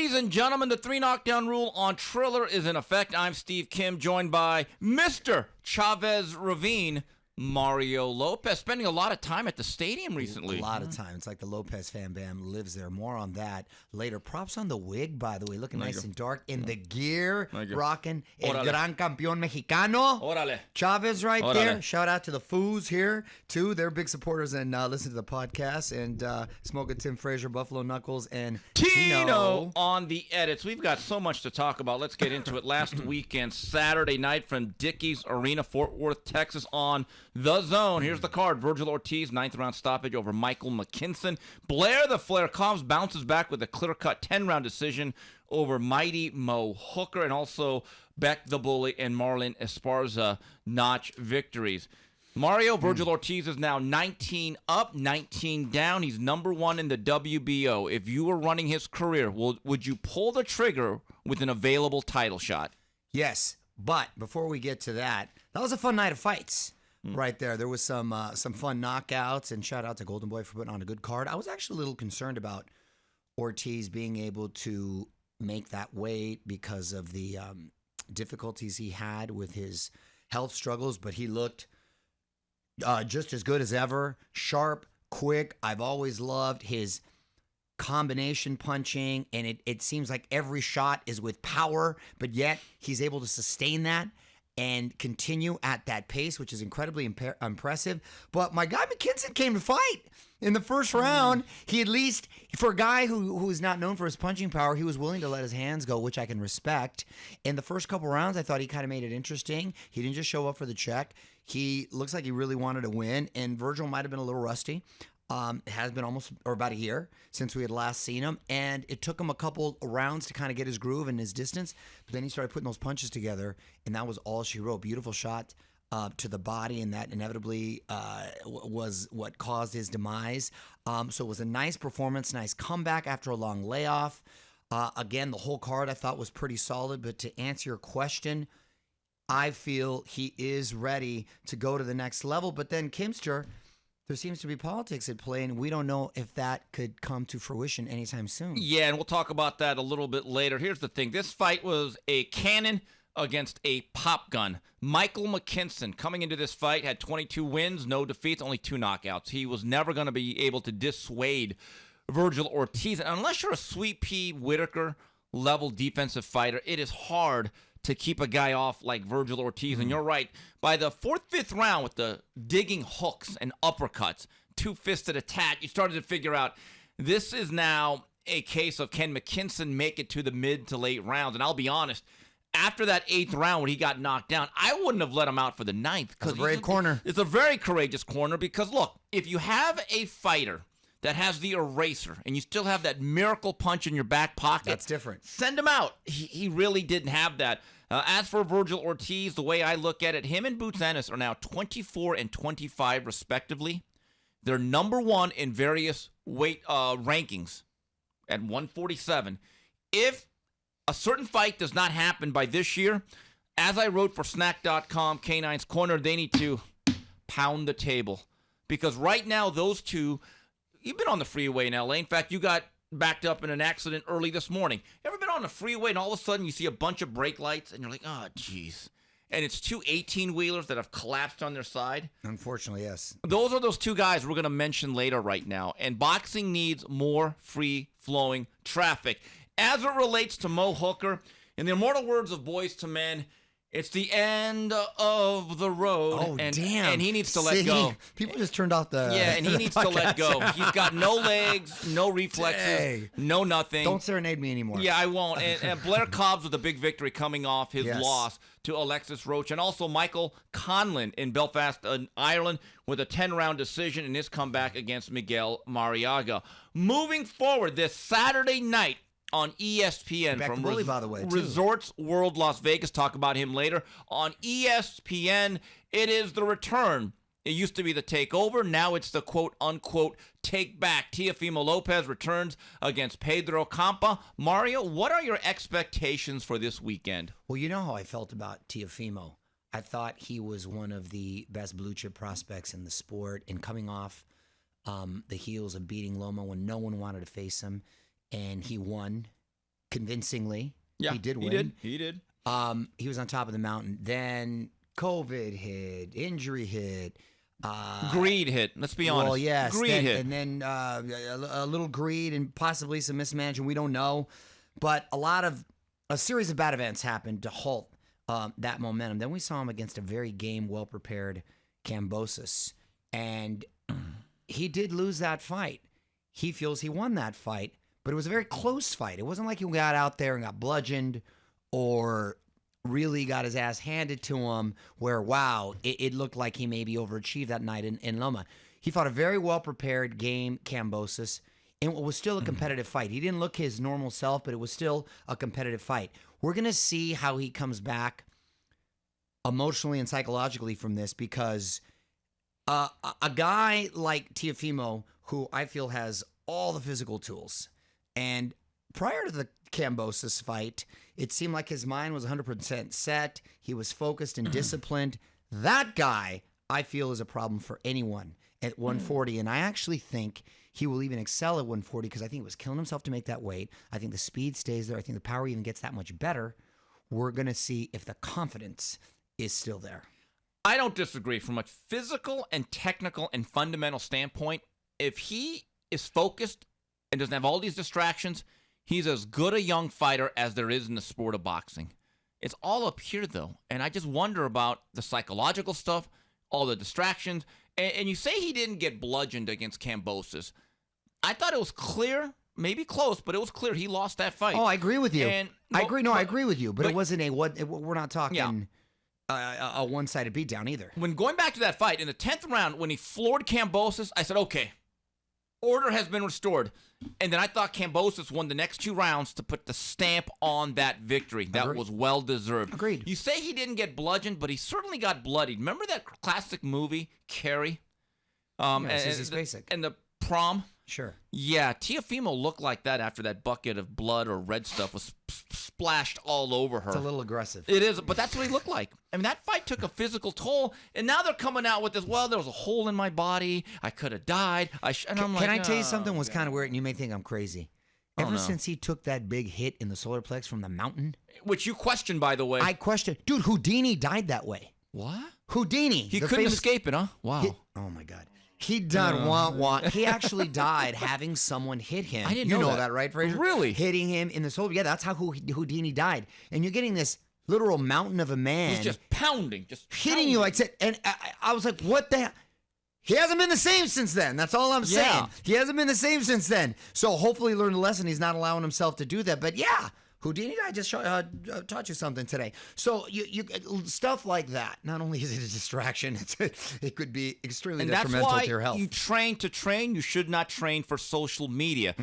Ladies and gentlemen, the 3 knockdown rule on Triller is in effect. I'm Steve Kim, joined by Mr. Chavez Ravine, Mario Lopez, spending a lot of time at the stadium recently. A lot of time. It's like the Lopez fan bam lives there. More on that later. Props on the wig, by the way. Looking nice and dark. In the gear, rocking El Gran Campeón Mexicano. Órale. Chavez right there. Shout out to the Foos here, too. They're big supporters and listen to the podcast. And Smoking Tim Frazier, Buffalo Knuckles, and Tino on the edits. We've got so much to talk about. Let's get into it. Last weekend, Saturday night from Dickies Arena, Fort Worth, Texas on The Zone. Here's the card. Vergil Ortiz, 9th round stoppage over Michael Mckinson. Blair the Flair Cobbs bounces back with a clear-cut 10-round decision over Mighty Mo Hooker, and also Beck the Bully and Marlon Esparza notch victories. Mario, Vergil Ortiz is now 19 up, 19 down. He's number 1 in the WBO. If you were running his career, would you pull the trigger with an available title shot? Yes, but before we get to that, that was a fun night of fights. Right there. There was some fun knockouts, and shout out to Golden Boy for putting on a good card. I was actually a little concerned about Ortiz being able to make that weight because of the difficulties he had with his health struggles, but he looked just as good as ever. Sharp, quick. I've always loved his combination punching, and it seems like every shot is with power, but yet he's able to sustain that and continue at that pace, which is incredibly impressive. But my guy Mckinson came to fight in the first round. He at least, for a guy who is not known for his punching power, he was willing to let his hands go, which I can respect. In the first couple rounds, I thought he kind of made it interesting. He didn't just show up for the check. He looks like he really wanted to win, and Vergil might have been a little rusty. It has been almost or about a year since we had last seen him, and it took him a couple rounds to kind of get his groove and his distance, but then he started putting those punches together, and that was all she wrote. Beautiful shot to the body, and that inevitably was what caused his demise. So it was a nice performance, nice comeback after a long layoff. Again, the whole card I thought was pretty solid, but to answer your question, I feel he is ready to go to the next level. But then Kimster, there seems to be politics at play, and we don't know if that could come to fruition anytime soon. Yeah, and we'll talk about that a little bit later. Here's the thing. This fight was a cannon against a pop gun. Michael Mckinson, coming into this fight, had 22 wins, no defeats, only 2 knockouts. He was never going to be able to dissuade Vergil Ortiz. And unless you're a Sweet Pea Whitaker-level defensive fighter, it is hard to keep a guy off like Vergil Ortiz. And you're right, by the 4th, 5th round with the digging hooks and uppercuts, two-fisted attack, you started to figure out this is now a case of can Mckinson make it to the mid to late rounds. And I'll be honest, after that 8th round when he got knocked down, I wouldn't have let him out for the 9th. It's a brave corner. It's a very courageous corner because, look, if you have a fighter that has the eraser, and you still have that miracle punch in your back pocket, that's different. Send him out. He really didn't have that. As for Vergil Ortiz, the way I look at it, him and Boots Ennis are now 24 and 25 respectively. They're number 1 in various weight rankings at 147. If a certain fight does not happen by this year, as I wrote for Snack.com, K9's Corner, they need to pound the table. Because right now, those two, you've been on the freeway in LA. In fact, you got backed up in an accident early this morning. You ever been on the freeway and all of a sudden you see a bunch of brake lights and you're like, oh, jeez. And it's 2 18-wheelers that have collapsed on their side? Unfortunately, yes. Those are those 2 guys we're going to mention later right now. And boxing needs more free-flowing traffic. As it relates to Mo Hooker, in the immortal words of Boys to Men, it's the end of the road. Oh, damn. And he needs to let go. People just turned off the... Yeah, and he needs to let go. He's got no legs, no reflexes, no nothing. Don't serenade me anymore. Yeah, I won't. And Blair Cobbs with a big victory coming off his loss to Alexis Roach. And also Michael Conlon in Belfast, Ireland, with a 10-round decision in his comeback against Miguel Mariaga. Moving forward, this Saturday night, on ESPN from Bully, by the way, Resorts World Las Vegas. Talk about him later. On ESPN, it is the return. It used to be the takeover. Now it's the quote-unquote take back. Teofimo Lopez returns against Pedro Campa. Mario, what are your expectations for this weekend? Well, you know how I felt about Teofimo. I thought he was one of the best blue-chip prospects in the sport, and coming off the heels of beating Loma when no one wanted to face him, and he won convincingly. Yeah, he did win. He did. He was on top of the mountain. Then COVID hit, injury hit. Greed hit. Let's be honest. Well, yes. Greed hit. And then a little greed and possibly some mismanagement. We don't know. But a series of bad events happened to halt that momentum. Then we saw him against a very game, well-prepared Kambosos. And he did lose that fight. He feels he won that fight, but it was a very close fight. It wasn't like he got out there and got bludgeoned or really got his ass handed to him where, wow, it looked like he maybe overachieved that night in Loma. He fought a very well-prepared game, Kambosos, and it was still a competitive fight. He didn't look his normal self, but it was still a competitive fight. We're going to see how he comes back emotionally and psychologically from this because a guy like Teofimo, who I feel has all the physical tools, and prior to the Kambosos fight, it seemed like his mind was 100% set. He was focused and disciplined. That guy, I feel, is a problem for anyone at 140. And I actually think he will even excel at 140 because I think he was killing himself to make that weight. I think the speed stays there. I think the power even gets that much better. We're going to see if the confidence is still there. I don't disagree. From a physical and technical and fundamental standpoint, if he is focused and doesn't have all these distractions, he's as good a young fighter as there is in the sport of boxing. It's all up here, though, and I just wonder about the psychological stuff, all the distractions. And you say he didn't get bludgeoned against Kambosos. I thought it was clear, maybe close, but it was clear he lost that fight. Oh, I agree with you. I agree with you, but it wasn't we're not talking a one-sided beatdown either. When going back to that fight, in the 10th round, when he floored Kambosos, I said, okay, order has been restored. And then I thought Kambosos won the next 2 rounds to put the stamp on that victory. That was well-deserved. Agreed. You say he didn't get bludgeoned, but he certainly got bloodied. Remember that classic movie, Carrie? It's basic. And the prom? Sure. Yeah, Teofimo looked like that after that bucket of blood or red stuff was splashed all over her. It's a little aggressive. It is, but that's what he looked like. I mean, that fight took a physical toll, and now they're coming out with this, well, there was a hole in my body. I could have died. Can I tell you something was kind of weird, and you may think I'm crazy? Ever since he took that big hit in the solar plex from the mountain. Which you questioned, by the way. I questioned. Dude, Houdini died that way. What? Houdini. He couldn't escape it, huh? Wow. Oh, my God. He done want. He actually died having someone hit him. I didn't know that, right, Fraser? Really? Hitting him in the solar. Yeah, that's how Houdini died. And you're getting this literal mountain of a man. He's just pounding. Hitting you like that. And I was like, what the hell? He hasn't been the same since then. That's all I'm saying. Yeah. He hasn't been the same since then. So hopefully he learned a lesson. He's not allowing himself to do that. But yeah, Houdini, I just taught you something today. So you stuff like that. Not only is it a distraction, it could be extremely detrimental to your health. And that's why you train to train. You should not train for social media.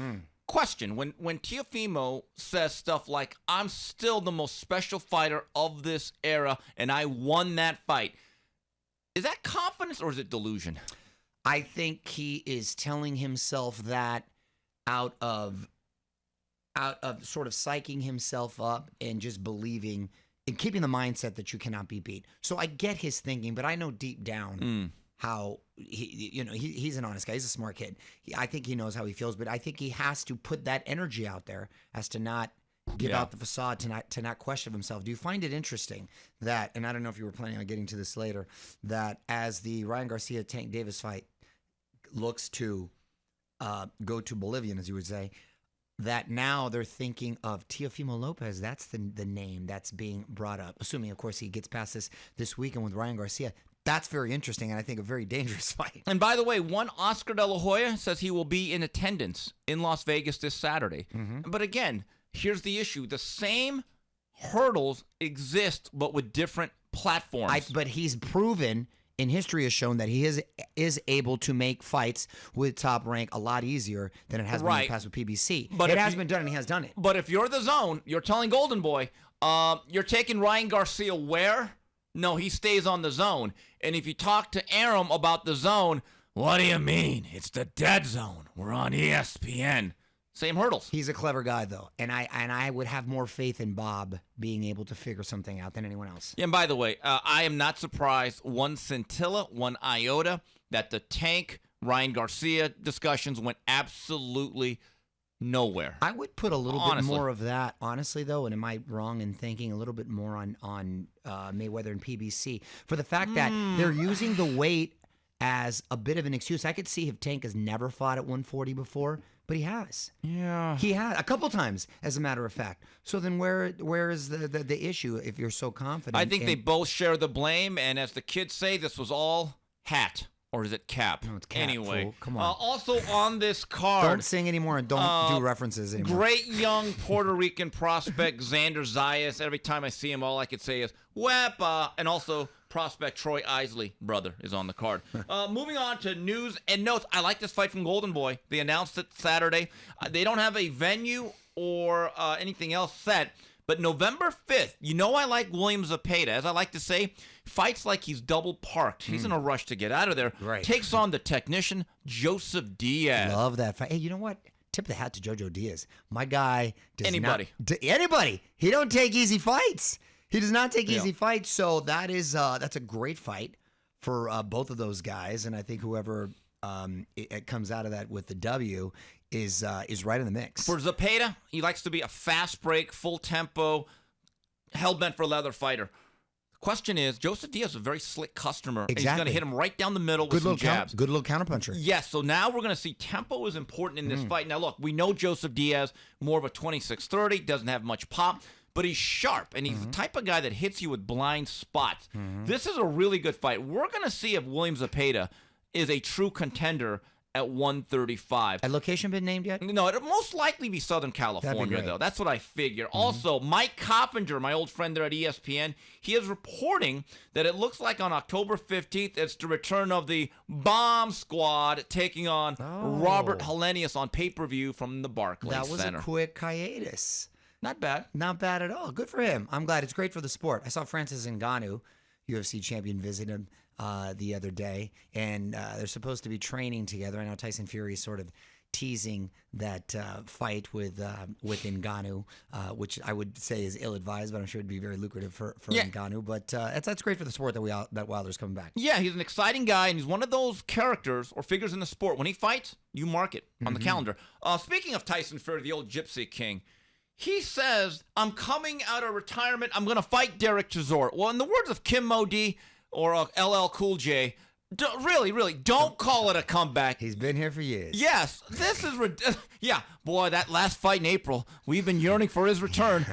Question, when Teofimo says stuff like, I'm still the most special fighter of this era, and I won that fight, is that confidence or is it delusion? I think he is telling himself that out of sort of psyching himself up and just believing and keeping the mindset that you cannot be beat. So I get his thinking, but I know deep down how he's an honest guy. He's a smart kid. I think he knows how he feels, but I think he has to put that energy out there as to not give out the facade, to not question himself. Do you find it interesting that, and I don't know if you were planning on getting to this later, that as the Ryan Garcia Tank Davis fight looks to go to Bolivian, as you would say, that now they're thinking of Teofimo Lopez. That's the name that's being brought up, assuming, of course, he gets past this weekend with Ryan Garcia. That's very interesting, and I think a very dangerous fight. And by the way, one Oscar De La Hoya says he will be in attendance in Las Vegas this Saturday. But again, here's the issue. The same hurdles exist, but with different platforms. But he's proven, in history has shown, that he is able to make fights with Top Rank a lot easier than it has been in the past with PBC. But it has been done, and he has done it. But if you're the zone, you're telling Golden Boy, you're taking Ryan Garcia where? No, he stays on the zone. And if you talk to Errol about the zone, what do you mean? It's the dead zone. We're on ESPN. Same hurdles. He's a clever guy, though, and I would have more faith in Bob being able to figure something out than anyone else. Yeah, and by the way, I am not surprised one scintilla, one iota, that the Tank Ryan Garcia discussions went absolutely nowhere. I would put a little Honestly. bit more of that, honestly, though, and am I wrong in thinking a little bit more on Mayweather and PBC for the fact that they're using the weight as a bit of an excuse. I could see if Tank has never fought at 140 before, but he has. Yeah. He has a couple times, as a matter of fact. So then where is the issue if you're so confident? I think they both share the blame, and as the kids say, this was all hat. Or is it cap? No, it's cap, anyway, fool. Come on. Also on this card, Don't sing anymore and don't do references anymore. great young Puerto Rican prospect Xander Zayas. Every time I see him, all I could say is "Wepa," and also prospect Troy Isley, brother, is on the card. Moving on to news and notes. I like this fight from Golden Boy. They announced it Saturday. They don't have a venue or anything else set. But November 5th, I like William Zepeda. As I like to say, fights like he's double parked. He's in a rush to get out of there. Right. Takes on the technician, Joseph Diaz. Love that fight. Hey, you know what? Tip of the hat to Jojo Diaz. My guy does Anybody. Anybody. He don't take easy fights. He does not take easy fights. So that's a great fight for both of those guys. And I think whoever it comes out of that with the W is right in the mix. For Zepeda, he likes to be a fast break, full tempo, hell-bent for leather fighter. The question is, Joseph Diaz is a very slick customer. Exactly. And he's going to hit him right down the middle with some jabs. Good little counterpuncher. Yes, so now we're going to see tempo is important in this fight. Now, look, we know Joseph Diaz, more of a 26-30, doesn't have much pop, but he's sharp, and he's the type of guy that hits you with blind spots. This is a really good fight. We're going to see if William Zepeda is a true contender at 135. Has location been named yet? No, it'll most likely be Southern California, though. That's what I figure. Also, Mike Coppinger, my old friend there at ESPN, he is reporting that it looks like on October 15th, it's the return of the Bomb Squad taking on Robert Helenius on pay-per-view from the Barclays That was Center. a quick hiatus. Not bad. Not bad at all. Good for him. I'm glad. It's great for the sport. I saw Francis Ngannou, UFC champion, visit him the other day, and they're supposed to be training together. I know Tyson Fury is sort of teasing that fight with Ngannou, which I would say is ill-advised, but I'm sure it'd be very lucrative for Ngannou. But that's great for the sport that Wilder's coming back. Yeah, he's an exciting guy, and he's one of those characters or figures in the sport. When he fights, you mark it on the calendar. Speaking of Tyson Fury, the old Gypsy King, he says, I'm coming out of retirement. I'm going to fight Derek Chisora. Well, in the words of Kim Modi or LL Cool J, really, don't call it a comeback. He's been here for years. Yes, this is boy, that last fight in April, we've been yearning for his return.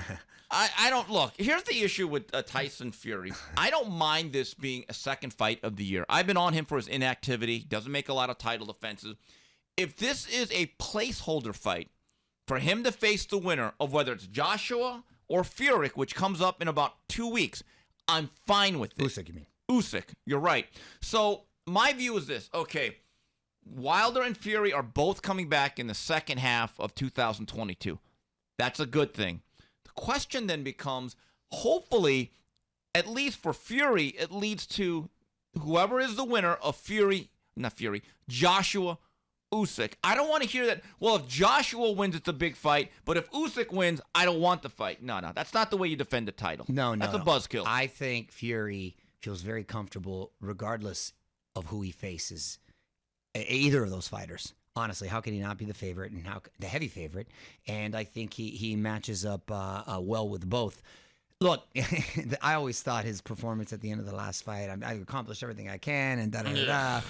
I don't look. Here's the issue with Tyson Fury. I don't mind this being a second fight of the year. I've been on him for his inactivity. Doesn't make a lot of title defenses. If this is a placeholder fight for him to face the winner of whether it's Joshua or Furyk, which comes up in about 2 weeks, I'm fine with this. Usyk, you mean? Usyk, you're right. So my view is this. Okay, Wilder and Fury are both coming back in the second half of 2022. That's a good thing. The question then becomes, hopefully, at least for Fury, it leads to whoever is the winner of Joshua Usyk. I don't want to hear that, well, if Joshua wins, it's a big fight, but if Usyk wins, I don't want the fight. No, that's not the way you defend a title. No. That's a buzzkill. I think Fury feels very comfortable regardless of who he faces, either of those fighters. Honestly, how can he not be the favorite and the heavy favorite? And I think he matches up well with both. Look, I always thought his performance at the end of the last fight, I accomplished everything I can, and da-da-da-da.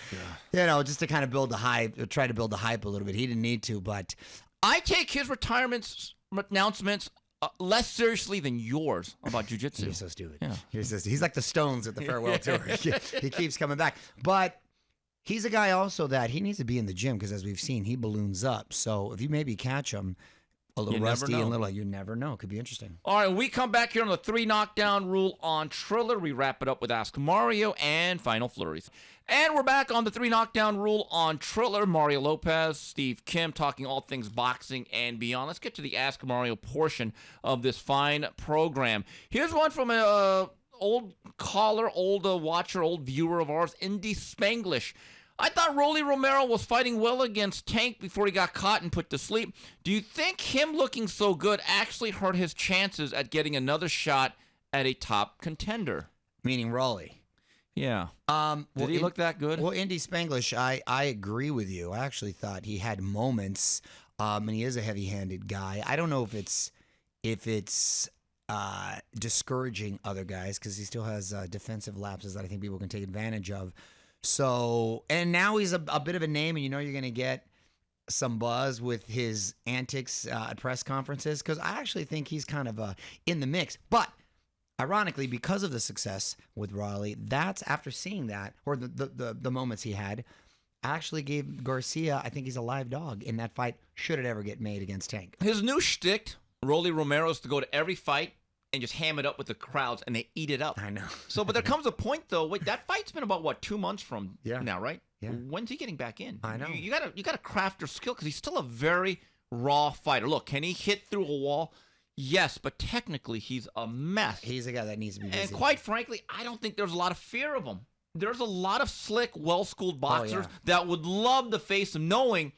Yeah. Just to kind of build the hype, try to build the hype a little bit. He didn't need to, but I take his retirement announcements less seriously than yours about jiu-jitsu. You're so stupid. Yeah. He's like the Stones at the farewell tour. He keeps coming back. But he's a guy also that he needs to be in the gym because, as we've seen, he balloons up. So if you maybe catch him a little rusty and you never know. Could be interesting. All right, we come back here on the 3 knockdown rule on Triller. We wrap it up with Ask Mario and Final Flurries. And we're back on the 3 knockdown rule on Triller. Mario Lopez, Steve Kim, talking all things boxing and beyond. Let's get to the Ask Mario portion of this fine program. Here's one from an old caller, old watcher, old viewer of ours, Indy Spanglish. I thought Rolly Romero was fighting well against Tank before he got caught and put to sleep. Do you think him looking so good actually hurt his chances at getting another shot at a top contender? Meaning Rolly. Yeah. Did he look that good? Well, Indy Spanglish, I agree with you. I actually thought he had moments and he is a heavy-handed guy. I don't know if it's discouraging other guys because he still has defensive lapses that I think people can take advantage of. So, and now he's a bit of a name, and you're going to get some buzz with his antics at press conferences because I actually think he's kind of in the mix. But ironically, because of the success with Raleigh, that's after seeing that, or the moments he had, actually gave Garcia, I think he's a live dog in that fight, should it ever get made against Tank. His new shtick, Rolly Romero, is to go to every fight and just ham it up with the crowds, and they eat it up. I know. So, but there comes a point, though, wait, that fight's been about, 2 months from now, right? Yeah. When's he getting back in? I know. You gotta craft your skill because he's still a very raw fighter. Look, can he hit through a wall? Yes, but technically he's a mess. He's a guy that needs to be busy. And quite frankly, I don't think there's a lot of fear of him. There's a lot of slick, well-schooled boxers that would love to face him knowing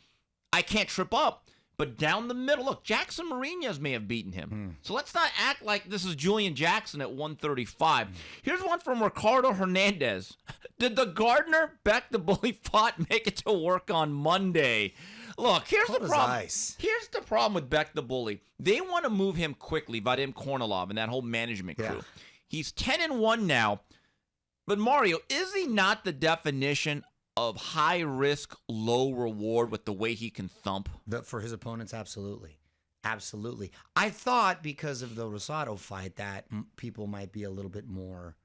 I can't trip up. But down the middle, look, Jackson Mariñez may have beaten him. So let's not act like this is Julian Jackson at 135. Here's one from Ricardo Hernandez. Did the Gardner Beck the Bully fought make it to work on Monday? Look, here's the problem. Here's the problem with Beck the Bully. They want to move him quickly, Vadim Kornilov and that whole management crew. Yeah. He's 10-1 now. But Mario, is he not the definition of high risk, low reward with the way he can thump? For his opponents, absolutely. Absolutely. I thought because of the Rosado fight that people might be a little bit more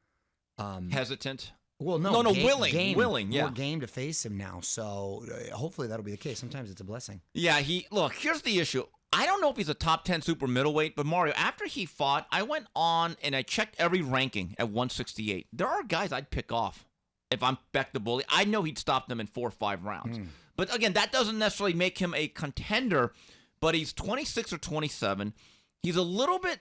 hesitant. Well, no, willing, yeah. More game to face him now. So hopefully that'll be the case. Sometimes it's a blessing. Yeah, look, here's the issue. I don't know if he's a top 10 super middleweight, but Mario, after he fought, I went on and I checked every ranking at 168. There are guys I'd pick off. If I'm Beck the Bully, I know he'd stop them in 4 or 5 rounds. But again, that doesn't necessarily make him a contender, but he's 26 or 27. He's a little bit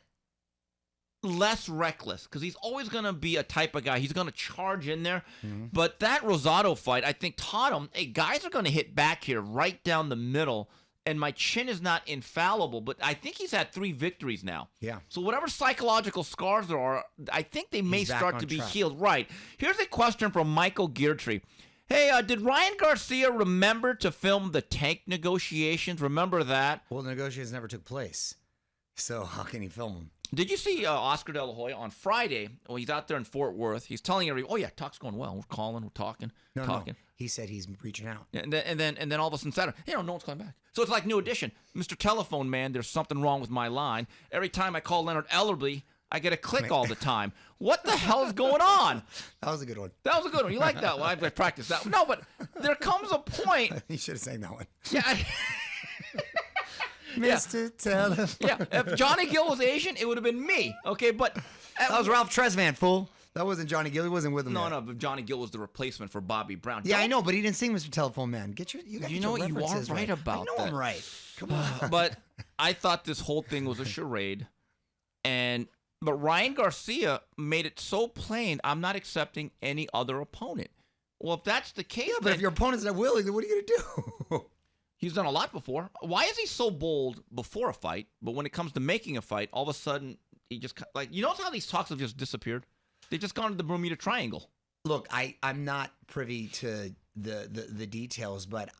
less reckless because he's always going to be a type of guy. He's going to charge in there. But that Rosado fight, I think, taught him, hey, guys are going to hit back here right down the middle, and my chin is not infallible, but I think he's had 3 victories now. Yeah. So whatever psychological scars there are, I think they may start to be healed. Right. Here's a question from Michael Geartree. Hey, did Ryan Garcia remember to film the Tank negotiations? Remember that? Well, the negotiations never took place, so how can he film them? Did you see Oscar De La Hoya on Friday? Well, he's out there in Fort Worth. He's telling everyone, "Oh yeah, talk's going well. We're calling, we're talking, talking." No. He said he's reaching out. And then all of a sudden Saturday, no one's coming back. So it's like New Edition, Mr. Telephone Man. There's something wrong with my line. Every time I call Leonard Ellerby, I get a click all the time. What the hell's going on? That was a good one. That was a good one. You like that one? I practiced that one. No, but there comes a point. You should have sang that one. Yeah. Mr. Telephone. Yeah, if Johnny Gill was Asian, it would have been me. Okay, but that was Ralph Tresvant, fool. That wasn't Johnny Gill. He wasn't with him. No, but Johnny Gill was the replacement for Bobby Brown. Yeah, I know, but he didn't sing Mr. Telephone Man. You know what? You are right about that. I know I'm right. Come on. But I thought this whole thing was a charade, but Ryan Garcia made it so plain, I'm not accepting any other opponent. Well, if that's the case, but if your opponent's not willing, then what are you going to do? He's done a lot before. Why is he so bold before a fight, but when it comes to making a fight, all of a sudden he just notice how these talks have just disappeared? They've just gone to the Bermuda Triangle. Look, I'm not privy to the details, but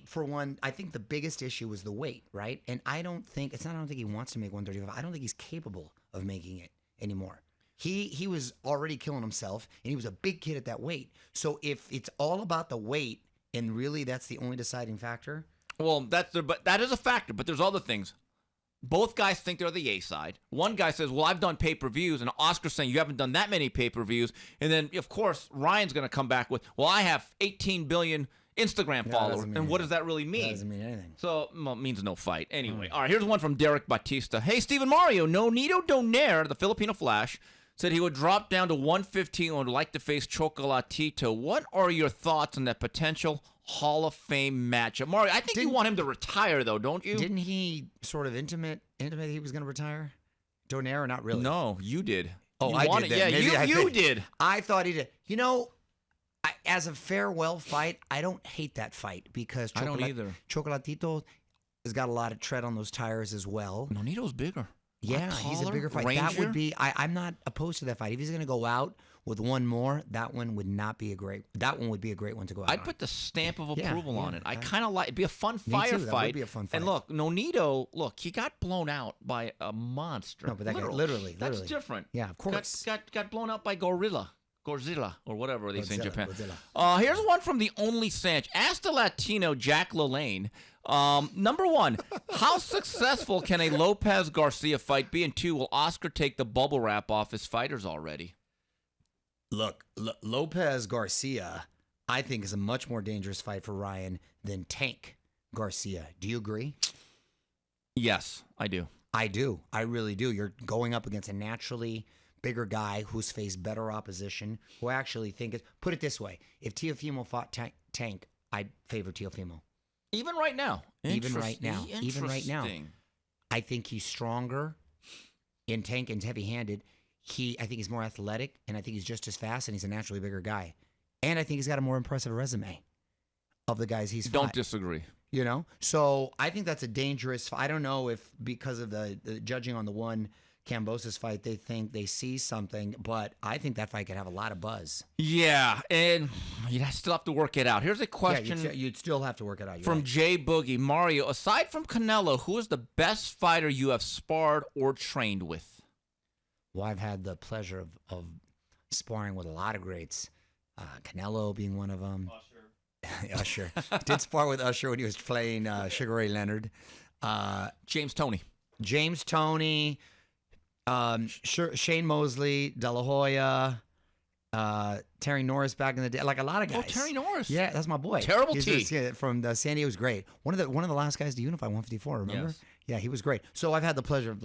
for one, I think the biggest issue was the weight, right? And I don't think he wants to make 135. I don't think he's capable of making it anymore. He was already killing himself, and he was a big kid at that weight. So if it's all about the weight, and really that's the only deciding factor. Well, that is a factor, but there's other things. Both guys think they're the A side. One guy says, well, I've done pay-per-views, and Oscar's saying you haven't done that many pay-per-views. And then, of course, Ryan's going to come back with, well, I have 18 billion Instagram followers. And what does that really mean? That doesn't mean anything. So, it means no fight. Anyway, all right, here's one from Derek Batista. Hey, Stephen Mario, Nonito Donaire, the Filipino Flash, said he would drop down to 115 and would like to face Chocolatito. What are your thoughts on that potential Hall of Fame matchup? Mario, I think you want him to retire, though, don't you? Didn't he sort of intimate he was going to retire? Donaire, not really. No, you did. Oh, I did. Yeah, you did. I thought he did. As a farewell fight, I don't hate that fight because I don't either. Chocolatito has got a lot of tread on those tires as well. Nonito's bigger. Yeah, he's a taller bigger fight. Ranger? That would be. I'm not opposed to that fight. If he's going to go out with one more, that one would not be a great. That one would be a great one to go out. I'd on. put the stamp of Yeah, approval on yeah, it. I that- kind of like it'd be a fun Me too, firefight. that would be a fun fight. And look, Nonito, he got blown out by a monster. No, but that guy, literally. That's literally. different. Yeah, of course. Got blown out by Godzilla, or whatever they say in Japan. Godzilla. Here's one from the only Sanch. Ask the Latino Jack LaLanne. Number one, how successful can a Lopez Garcia fight be? And two, will Oscar take the bubble wrap off his fighters already? Look, Lopez Garcia, I think, is a much more dangerous fight for Ryan than Tank Garcia. Do you agree? Yes, I do. I do. I really do. You're going up against a naturally bigger guy who's faced better opposition, who I actually think is. Put it this way: if Teofimo fought Tank, I'd favor Teofimo. Even right now. Even right now. Interesting. I think he's stronger in Tank and heavy-handed. I think he's more athletic, and I think he's just as fast, and he's a naturally bigger guy. And I think he's got a more impressive resume of the guys he's fought. Don't disagree. You know? So I think that's a dangerous I don't know if because of the judging on the one Kambosos fight, they think they see something, but I think that fight could have a lot of buzz. Yeah, and you'd still have to work it out. Here's a question You'd still have to work it out. from Jay Boogie. Mario, aside from Canelo, who is the best fighter you have sparred or trained with? Well, I've had the pleasure of sparring with a lot of greats. Canelo being one of them. Usher. Did spar with Usher when he was playing Sugar Ray Leonard. James Toney. Shane Mosley, De La Hoya, Terry Norris back in the day, like a lot of guys. Oh, Terry Norris. Yeah, that's my boy. Terrible He's T. from San Diego's great. One of the last guys to unify 154. Remember? Yes. Yeah, he was great. So I've had the pleasure of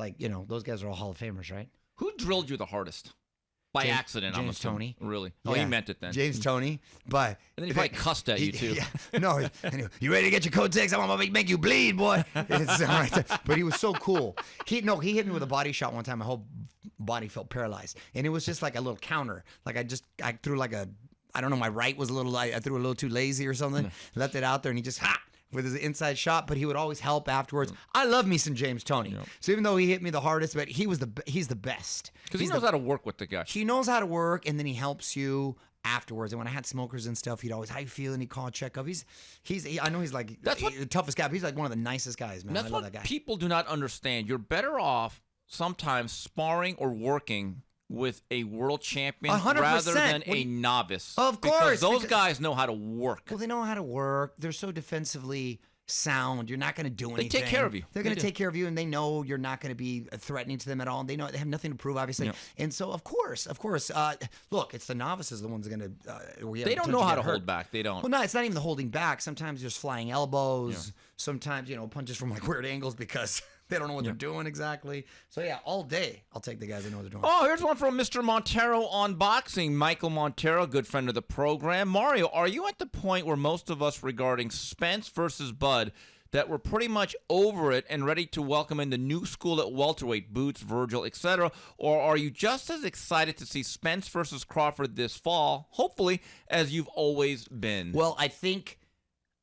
those guys are all Hall of Famers, right? Who drilled you the hardest? By accident, I'm James assuming. Toney. Really? Oh, he meant it then. James Toney, but And then he probably cussed at you too. Yeah. No, you ready to get your coat takes? I'm gonna make you bleed, boy. It's right there. But he was so cool. He hit me with a body shot one time. My whole body felt paralyzed, and it was just like a little counter. Like I threw like I don't know, my right was a little I threw a little too lazy or something. Left it out there, and he just with his inside shot, but he would always help afterwards. I love me some James Toney. Yep. So even though he hit me the hardest, but he's the best. Because he knows how to work with the guy. He knows how to work, and then he helps you afterwards. And when I had smokers and stuff, he'd always, how you feeling? He'd call, check up. I know he's like the toughest guy, but he's like one of the nicest guys, man. That's I love what that guy. people do not understand. You're better off sometimes sparring or working with a world champion 100%. rather than a novice. Of course. Because those guys know how to work. Well, they know how to work. They're so defensively sound. You're not going to do anything. They take care of you. They're going to take care of you, and they know you're not going to be threatening to them at all. And they know they have nothing to prove, obviously. Yep. And so, of course, look, it's the novices, the ones that are going to. They don't know how to hold back. They don't. Well, no, it's not even the holding back. Sometimes there's flying elbows. Yeah. Sometimes punches from like weird angles because they don't know what they're doing exactly. So yeah, all day I'll take the guys that know what they're doing. Oh, here's one from Mr. Montero on boxing. Michael Montero, good friend of the program. Mario, are you at the point where most of us regarding Spence versus Bud that we're pretty much over it and ready to welcome in the new school at welterweight, Boots, Virgil, etc.? Or are you just as excited to see Spence versus Crawford this fall, hopefully, as you've always been? Well,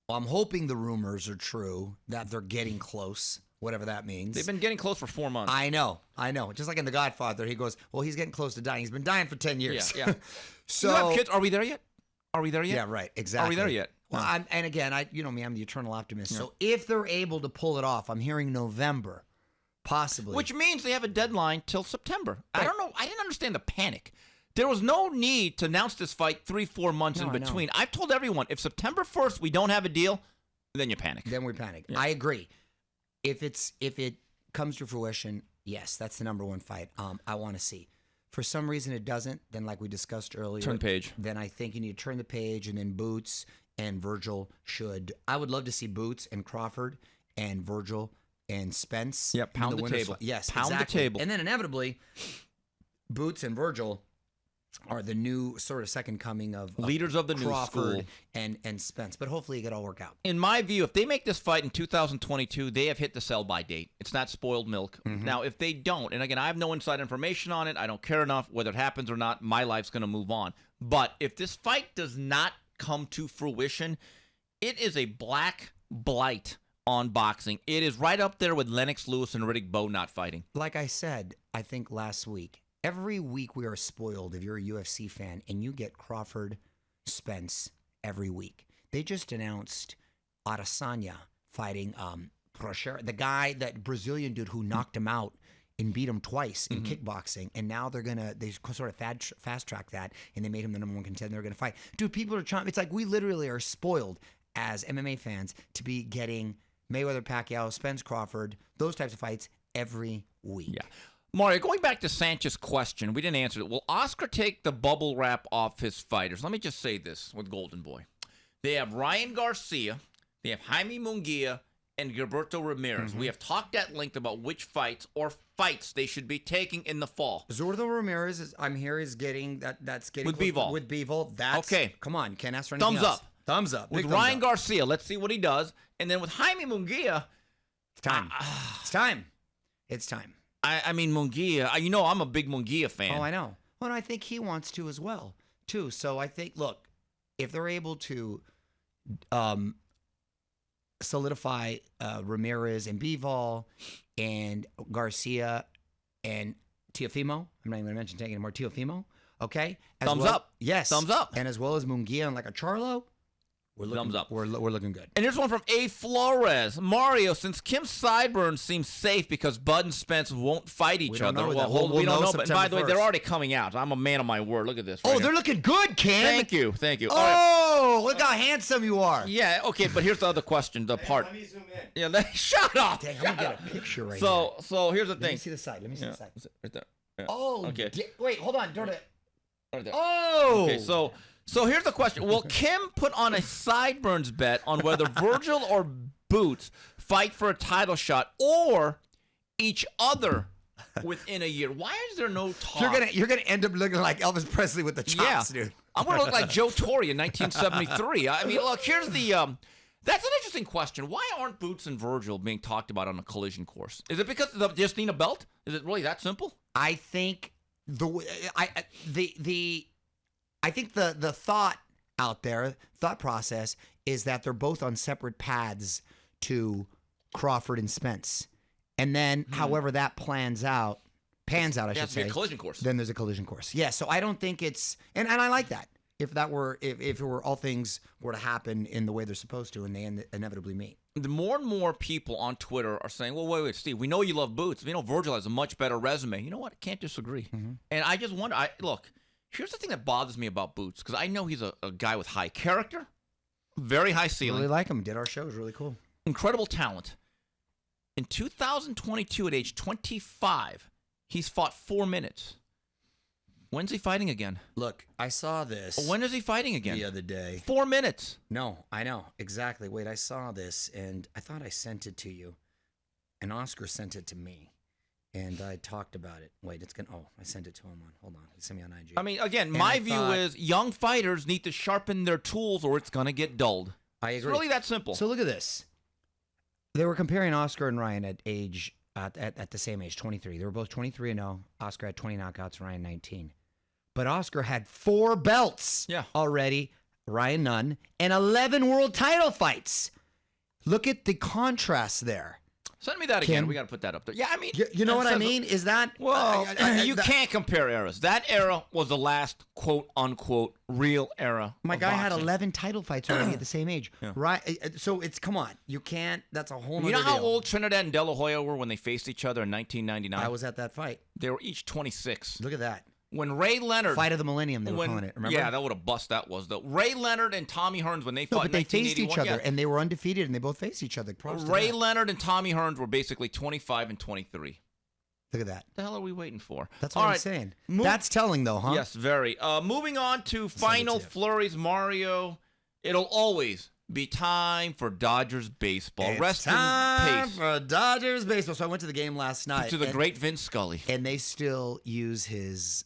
I'm hoping the rumors are true that they're getting close, whatever that means. They've been getting close for 4 months. I know. Just like in The Godfather, he goes, well, he's getting close to dying. He's been dying for 10 years. Yeah. So, you have kids? Are we there yet? Yeah, right. Exactly. Are we there yet? Well, No. and again, you know me, I'm the eternal optimist. Yeah. So if they're able to pull it off, I'm hearing November, possibly. Which means they have a deadline till September. Right. I don't know. I didn't understand the panic. There was no need to announce this fight 3-4 months in between. I've told everyone, if September 1st we don't have a deal, then you panic. Then we panic. Yeah. I agree. If it comes to fruition, yes, that's the number one fight I want to see. For some reason it doesn't, then like we discussed earlier. Turn page. Then I think you need to turn the page, and then Boots and Virgil should. I would love to see Boots and Crawford and Virgil and Spence. Yeah, pound the table. Yes, pound exactly. the table. And then inevitably, Boots and Virgil are the new sort of second coming of leaders of the Crawford new school and Spence. But hopefully it could all work out. In my view, if they make this fight in 2022, they have hit the sell-by date. It's not spoiled milk. Mm-hmm. Now, if they don't, and again, I have no inside information on it. I don't care enough whether it happens or not. My life's going to move on. But if this fight does not come to fruition, it is a black blight on boxing. It is right up there with Lennox Lewis and Riddick Bowe not fighting. Like I said, I think last week, every week we are spoiled if you're a UFC fan and you get Crawford, Spence every week. They just announced Adesanya fighting Prochera, the guy, that Brazilian dude who knocked him out and beat him twice in kickboxing, and now they sort of fast track that, and they made him the number one contender. They're gonna fight. Dude, people are trying. It's like we literally are spoiled as MMA fans to be getting Mayweather, Pacquiao, Spence, Crawford, those types of fights every week. Yeah. Mario, going back to Sanchez's question, we didn't answer it. Will Oscar take the bubble wrap off his fighters? Let me just say this with Golden Boy. They have Ryan Garcia, they have Jaime Munguia, and Gilberto Ramirez. We have talked at length about which fights they should be taking in the fall. Zurdo Ramirez is getting that's getting with Bivol. With Bivol, that's okay. Come on, can't ask for anything Thumbs else. up. Thumbs up. With Ryan Garcia, let's see what he does. And then with Jaime Munguia, it's time. It's time. It's time. I mean, Munguia, you know I'm a big Munguia fan. Oh, I know. Well, and I think he wants to as well, too. So I think, look, if they're able to solidify Ramirez and Bivol and Garcia and Teofimo, I'm not even going to mention taking anymore, Teofimo, okay? Thumbs up. Yes. Thumbs up. And as well as Munguia and like a Charlo, thumbs up. We're looking good. And here's one from A. Flores. Mario, since Kim's sideburns seem safe because Bud and Spence won't fight each other. We don't know. But by the way, 1st. they're already coming out. I'm a man of my word. Look at this. Right they're looking good, Kim. Thank you. Oh, look how handsome you are. Yeah, okay, but here's the other question. The part. Let me zoom in. Yeah, shut up. Dang, I'm going to get a picture right now. So here's the thing. Let me see the side. Right there. Yeah. Oh, okay. Wait, hold on. Don't Right there. Oh. Okay, so here's the question. Will Kim put on a sideburns bet on whether Virgil or Boots fight for a title shot or each other within a year? Why is there no talk? You're gonna end up looking like Elvis Presley with the chops, dude. I'm gonna look like Joe Torre in 1973. I mean, look, here's the that's an interesting question. Why aren't Boots and Virgil being talked about on a collision course? Is it because they just need a belt? Is it really that simple? I think the thought out there, thought process is that they're both on separate paths to Crawford and Spence. And then however that pans out, I should say. A collision course. Then there's a collision course. Yeah, so I don't think it's and I like that. If it were all things were to happen in the way they're supposed to and they inevitably meet. The more and more people on Twitter are saying, well, wait, Steve, we know you love Boots. We know Virgil has a much better resume. You know what? I can't disagree. And I just wonder, look, here's the thing that bothers me about Boots, because I know he's a guy with high character, very high ceiling. Really like him. Did our show. It was really cool. Incredible talent. In 2022, at age 25, he's fought 4 minutes. When's he fighting again? Look, I saw this. When is he fighting again? The other day. 4 minutes. No, I know. Exactly. Wait, I saw this, and I thought I sent it to you. And Oscar sent it to me. And I talked about it. Wait, I sent it to him hold on. He sent me on IG. I mean, again, my view is young fighters need to sharpen their tools or it's going to get dulled. I agree. It's really that simple. So look at this. They were comparing Oscar and Ryan at the same age, 23. They were both 23-0. Oscar had 20 knockouts, Ryan 19. But Oscar had 4 belts already, Ryan none, and 11 world title fights. Look at the contrast there. Send me that again. We got to put that up there. Yeah, I mean, you know what I mean? Is that well? You can't compare eras. That era was the last quote unquote real era. My guy had boxing. 11 title fights already at the same age, right? So it's come on, you can't. That's a whole. You know how old Trinidad and De La Hoya were when they faced each other in 1999? I was at that fight. They were each 26. Look at that. When Ray Leonard fight of the millennium, they were calling it. Remember? Yeah, that would have bust. That was though. Ray Leonard and Tommy Hearns when they fought. But they faced each other, yeah. and they were undefeated, and they both faced each other. Ray Leonard and Tommy Hearns were basically 25 and 23. Look at that. What the hell are we waiting for? That's what I'm saying. That's telling, though, huh? Yes, very. Moving on to final flurries, Mario. It'll always be time for Dodgers baseball. It's Rest time in peace for Dodgers baseball. So I went to the game last night. to the great Vince Scully. And they still use his,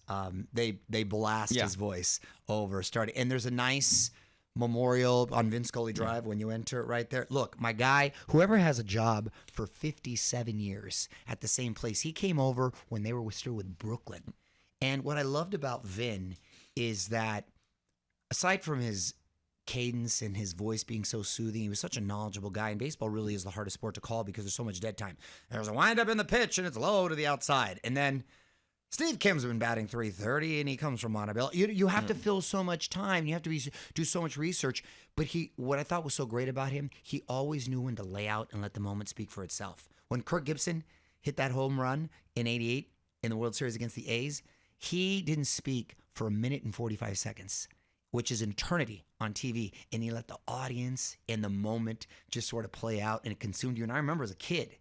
they blast his voice over starting. And there's a nice memorial on Vince Scully Drive when you enter it right there. Look, my guy, whoever has a job for 57 years at the same place, he came over when they were still with Brooklyn. And what I loved about Vin is that aside from his cadence and his voice being so soothing. He was such a knowledgeable guy. And baseball really is the hardest sport to call because there's so much dead time. There's a windup in the pitch and it's low to the outside. And then Steve Kim's been batting .330 and he comes from Montebello. You have to fill so much time. You have to do so much research. But what I thought was so great about him, he always knew when to lay out and let the moment speak for itself. When Kirk Gibson hit that home run in '88 in the World Series against the A's, he didn't speak for 1 minute and 45 seconds, which is an eternity on TV. And he let the audience and the moment just sort of play out, and it consumed you. And I remember as a kid,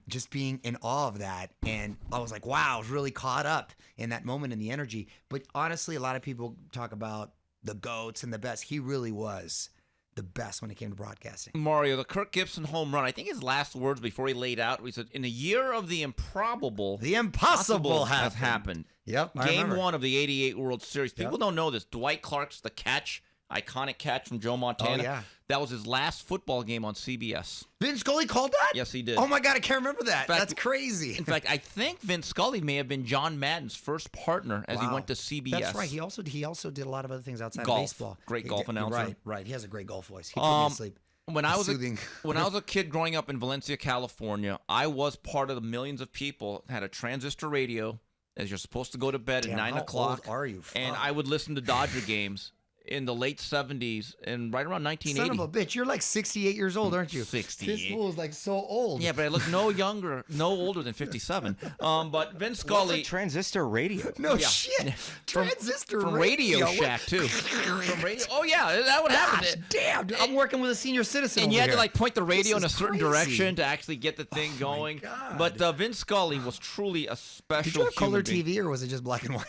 just being in awe of that. And I was like, wow, I was really caught up in that moment and the energy. But honestly, a lot of people talk about the GOATs and the best. He really was the best when it came to broadcasting. Mario, the Kirk Gibson home run, I think his last words before he laid out, he said, in a year of the improbable, the impossible has happened. Yep, I Game remember. 1 of the '88 World Series. People don't know this. Dwight Clark's the catch, iconic catch from Joe Montana. Oh, yeah. That was his last football game on CBS. Vince Scully called that? Yes, he did. Oh, my God, I can't remember that. fact- That's crazy. In fact, I think Vince Scully may have been John Madden's first partner as he went to CBS. That's right. He also did a lot of other things outside Golf. of baseball. Great golf did, announcer. Right. He has a great golf voice. He put me to sleep. When I was Soothing. when I was a kid growing up in Valencia, California, I was part of the millions of people that had a transistor radio as you're supposed to go to bed Damn, at 9 how o'clock. old are you? And Fuck. I would listen to Dodger games in the late 70s and right around 1980. Son of a bitch. You're like 68 years old, aren't you? 68. This fool is like so old. Yeah, but I look no older than 57. But Vince Scully. Transistor radio. No Yeah. shit. Transistor From Radio What- Shack, too. From radio. Oh, yeah, that would happen. Gosh, damn. Dude, I'm working with a senior citizen. And over you had here. to like point the radio in a is certain crazy. direction to actually get the thing going. God. But Vince Scully was truly a special Did you have color human being. TV or was it just black and white?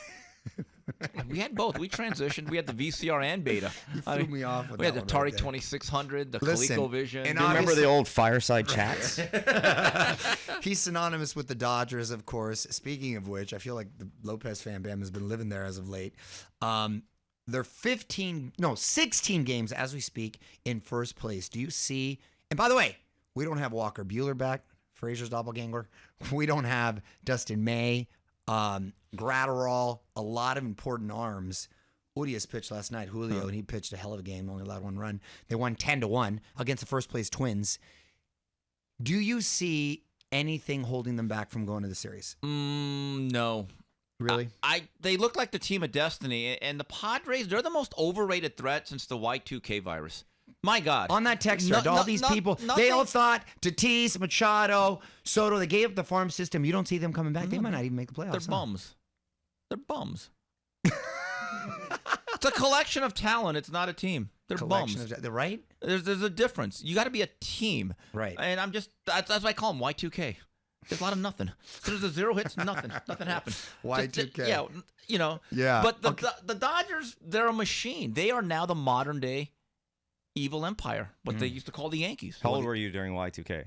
We had both. We transitioned. We had the VCR and Beta. You threw me off with We had that the one Atari right there. 2600, the Listen, ColecoVision. and Do you remember obviously- the old fireside chats? He's synonymous with the Dodgers, of course. Speaking of which, I feel like the Lopez fan bam has been living there as of late. They're 16 games as we speak in first place. Do you see? And by the way, we don't have Walker Buehler back, Frazier's doppelganger. We don't have Dustin May, Gratterall, a lot of important arms. Urias pitched last night, Julio, and he pitched a hell of a game, only allowed one run. They won 10-1 against the first place Twins. Do you see anything holding them back from going to the series? No. Really? They look like the team of destiny, and the Padres, they're the most overrated threat since the Y2K virus. My God. On that text thread, all these people, they all thought Tatis, Machado, Soto, they gave up the farm system. You don't see them coming back. They might not even make the playoffs. They're huh? bums. They're bums. It's a collection of talent. It's not a team. They're Collection bums. of, right? There's a difference. You got to be a team. Right. And that's why I call them Y2K. There's a lot of nothing. As soon as the zero hits, nothing. Nothing happens. Y2K. Yeah, you know. Yeah. But the Dodgers, they're a machine. They are now the modern day evil empire, what they used to call the Yankees. How old were you during Y2K?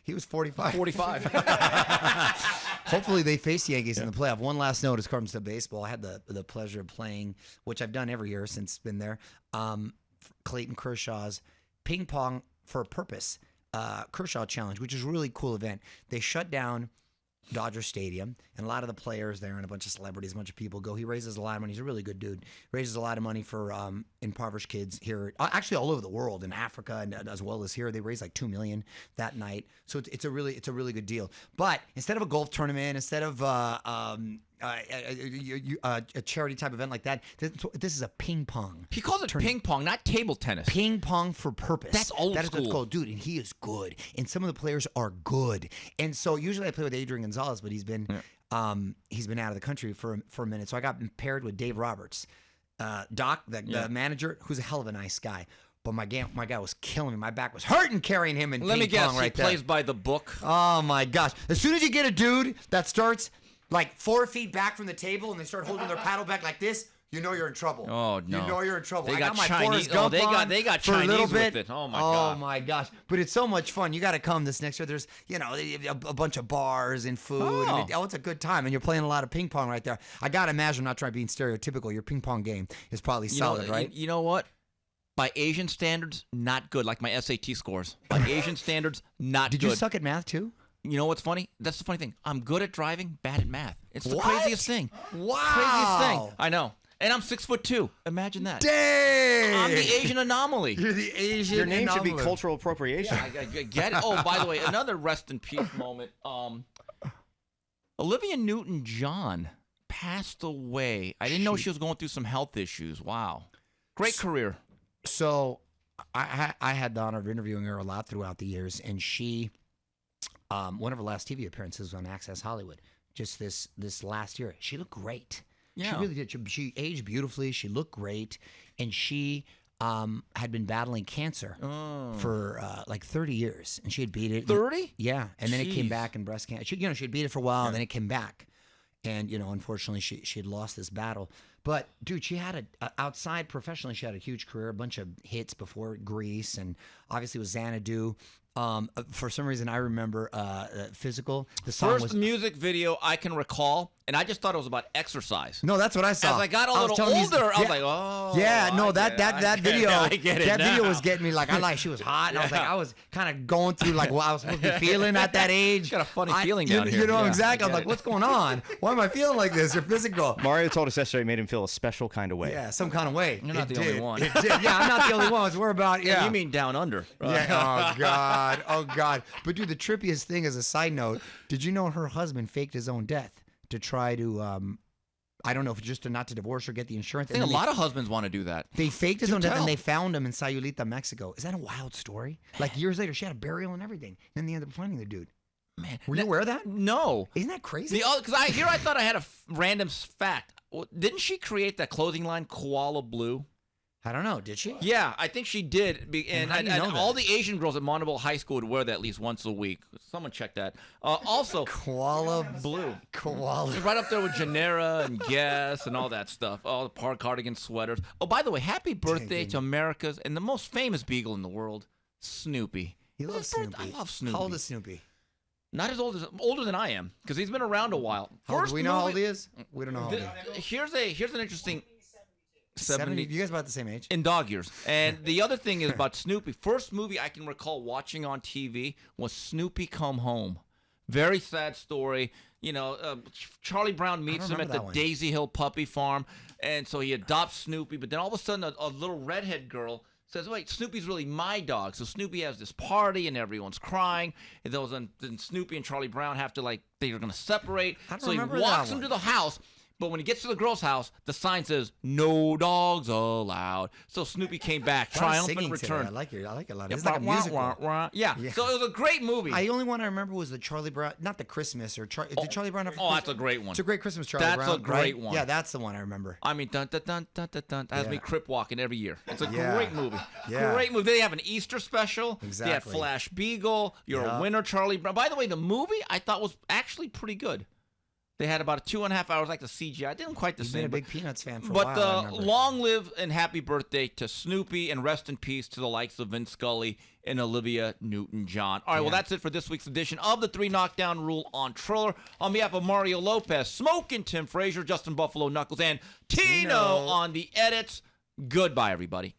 He was 45. 45. Hopefully they face the Yankees in the playoff. One last note as comes to baseball. I had the pleasure of playing, which I've done every year since been there, Clayton Kershaw's Ping Pong for a Purpose Kershaw Challenge, which is a really cool event. They shut down Dodger Stadium, and a lot of the players there and a bunch of celebrities, a bunch of people go. He raises a lot of money. He's a really good dude. Raises a lot of money for impoverished kids here, actually all over the world, in Africa and as well as here. They raised like $2 million that night, so it's a really good deal. But instead of a golf tournament, instead of a charity type event like that, this is a ping pong. He calls it ping pong, not table tennis. Ping pong for purpose. That's old That is what it's school. called, dude. And he is good. And some of the players are good. And so usually I play with Adrian Gonzalez, but he's been out of the country for a minute. So I got paired with Dave Roberts, Doc, the manager, who's a hell of a nice guy. But my guy was killing me. My back was hurting carrying him in Let me ping guess, pong right he there. plays by the book. Oh my gosh! As soon as you get a dude that starts like 4 feet back from the table and they start holding their paddle back like this, you know you're in trouble. Oh, no. You know you're in trouble. They I got got my Chinese- Forrest oh, Gump they got- on they got for a little Chinese with bit. it. Oh, my God. Oh my gosh! But it's so much fun. You got to come this next year. There's a bunch of bars and food. Oh. And it's a good time, and you're playing a lot of ping pong right there. I gotta imagine, I'm not trying to be stereotypical. Your ping pong game is probably solid, right? You know what? By Asian standards, not good. Like my SAT scores. By Asian standards, not Did good. you suck at math too? You know what's funny? That's the funny thing. I'm good at driving, bad at math. It's the What? craziest thing. Wow. Craziest thing. I know. And I'm 6'2". Imagine that. Dang! I'm the Asian anomaly. You're the Asian Your name should be anomaly. cultural appropriation. I get it. Oh, by the way, another rest in peace moment. Olivia Newton-John passed away. I didn't know she was going through some health issues. Wow. Great career. So I had the honor of interviewing her a lot throughout the years, and she, one of her last TV appearances was on Access Hollywood just this last year. She looked great. Yeah. She really did. She aged beautifully. She looked great, and she had been battling cancer for like 30 years, and she had beat it. 30? Yeah, and then it came Jeez. back in breast cancer. She had beat it for a while, and then it came back, and unfortunately, she had lost this battle. But dude, she had outside professionally, she had a huge career, a bunch of hits before Grease, and obviously with Xanadu. For some reason, I remember Physical. The song First was music video I can recall, and I just thought it was about exercise. no, that's what I saw. As I got a was little telling older, you- I was yeah. like, oh. Yeah, no, I that get it, that I video, get it that video now. was getting me like she was hot, and I was kind of going through like what I was supposed to be feeling at that age. Got a funny feeling down here. You know Yeah, exactly. I I'm get like, it. what's going on? Why am I feeling like this? You're physical. Mario told us yesterday it made him feel a special kind of way. Yeah, some kind of way. You're not It the only did. one. It did. Yeah, I'm not the only one. We're about You mean down under? Yeah. Oh God. Oh God. But dude, the trippiest thing as a side note, did you know her husband faked his own death to try to I don't know if just to not to divorce or get the insurance. I think a lot of husbands want to do that. They faked his own death tell. and they found him in Sayulita, Mexico. Is that a wild story? Like years later, she had a burial and everything. Then they ended up finding the dude. Man, Were you aware of that? No. Isn't that crazy? Because I thought I had a random fact. Well, didn't she create that clothing line, Koala Blue? I don't know. Did she? Yeah, I think she did. And how do you know that? all the Asian girls at Montebello High School would wear that at least once a week. Someone check that. Also, Koala Blue. Koala. It's right up there with Genera and Guess and all that stuff. All the park cardigan sweaters. Oh, by the way, happy birthday to America's and the most famous beagle in the world, Snoopy. He loves Snoopy. I love Snoopy. How old is Snoopy? Not as older than I am, because he's been around a while. How old, do we know how old movie- he is? We don't know how old he is. Here's an interesting 70. You guys about the same age? in dog years. And the other thing is about Snoopy. First movie I can recall watching on TV was Snoopy Come Home. Very sad story. Charlie Brown meets him at remember the that one. Daisy Hill puppy farm, and so he adopts Snoopy. But then all of a sudden, a little redhead girl says, "Wait, Snoopy's really my dog." So Snoopy has this party, and everyone's crying. And then Snoopy and Charlie Brown have to they're going to separate. I don't So he remember walks that him one. to the house. But when he gets to the girl's house, the sign says "No dogs allowed." So Snoopy came back, A lot of triumphant singing return. today. I like it a lot. Yeah, It's like a wah, wah, musical. wah, wah. Yeah. Yeah. So it was a great movie. The only one I remember was the Charlie Brown, not the Christmas or did Charlie Brown have? Oh, that's a great one. It's a great Christmas Charlie That's Brown. a great right? one. Yeah, that's the one I remember. I mean, dun dun dun dun dun dun. That has me Yeah. crip walking every year. It's a Yeah. great movie. Yeah. Great movie. They have an Easter special. Exactly. They had Flash Beagle. You're Yeah. a winner, Charlie Brown. By the way, the movie I thought was actually pretty good. They had about 2.5 hours, like the CGI. I didn't quite the You've same. been a big Peanuts fan for a But while. I remember. long live and happy birthday to Snoopy, and rest in peace to the likes of Vince Scully and Olivia Newton-John. All right, well, Yeah. that's it for this week's edition of the 3 Knockdown Rule on Triller. On behalf of Mario Lopez, Smoking Tim Frazier, Justin Buffalo Knuckles, and Tino Tino. on the edits, goodbye, everybody.